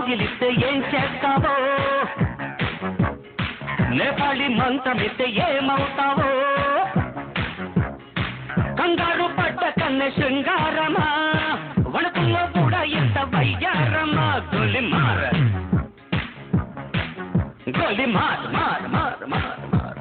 కౌగిలిస్తే ఏం చేస్తావో, నేపాళి మంత్రమిస్తే ఏమవుతావో, కంగారు పడ్డ కన్నె శృంగారమా, వణుకుల్లో కూడా ఎంత వయ్యారమా. గోలిమార్ గోలిమార్ మార్ మార్ మార్ మార్.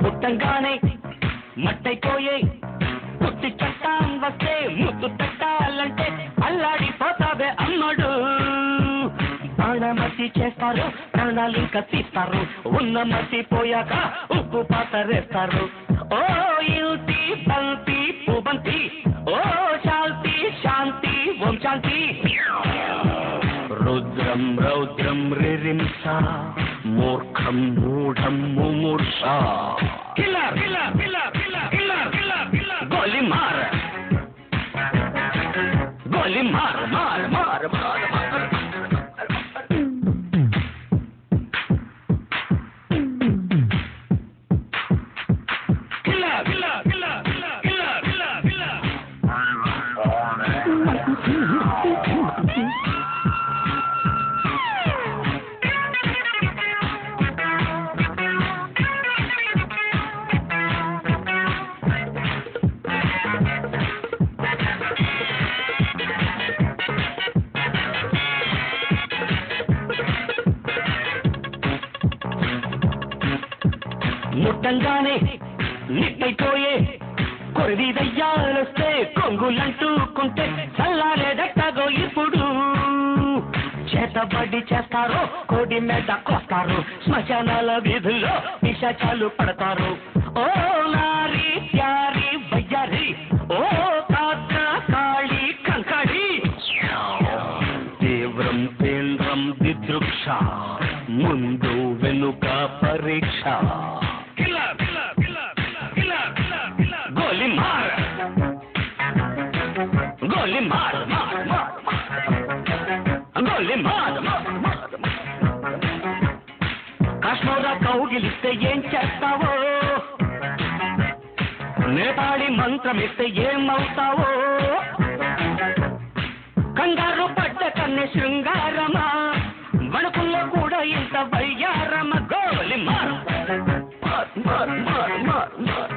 పుట్టంగానే మట్టైపోయే పుట్టి చట్టాం వస్తే ముద్దు తట్టాలంటే అల్లాడిపోతావే అమ్మడు. బాణమతి చేస్తారు, ప్రాణాలు ఇంకా తీస్తారు, ఉన్న మతి పోయాక ఉప్పు పాతరేస్తారు. ఓ యుతి బంతి పుబంతి, ఓ శాంతి శాంతి ఓం శాంతి. రుద్రం రౌద్రం రిరింస, మూర్ఖం మూఢం ముమూర్ష. Killer killer killer killer killer killer killer. గోలిమార్ గోలిమార్ మార్ మార్ మార్ మార్. Killer killer killer killer killer killer killer. ముట్టంగానే నిట్టైపోయే కొరివి దయ్యాలొస్తే కొంగులంటూకుంటే చల్లారేదట్టగో ఇప్పుడు. చేతబడి చేస్తారు, కోడి మీద కోస్తారు, శ్మశానాల వీధుల్లో పిశాచాలు పడతారు. ఓ నారి ప్యారి బయ్యారి, ఓ కాక కాళి కంకడి. తీవ్రం కేంద్రం దిదృక్ష, ముందు వెనుక పరీక్ష. గోలిమార్ గోలిమార్ మార్ మార్ గోలిమార్ మార్ మార్. కాశ్మీర కౌగిలిస్తే ఏం చేస్తావో, నేపాళి మంత్రమిస్తే ఏమవుతావో, కంగారు పడ్డ కన్నె శృంగారమా, వణుకుల్లో కూడా ఇంత వయ్యారమ. గోలిమార్ మార్ మార్ మార్ మార్.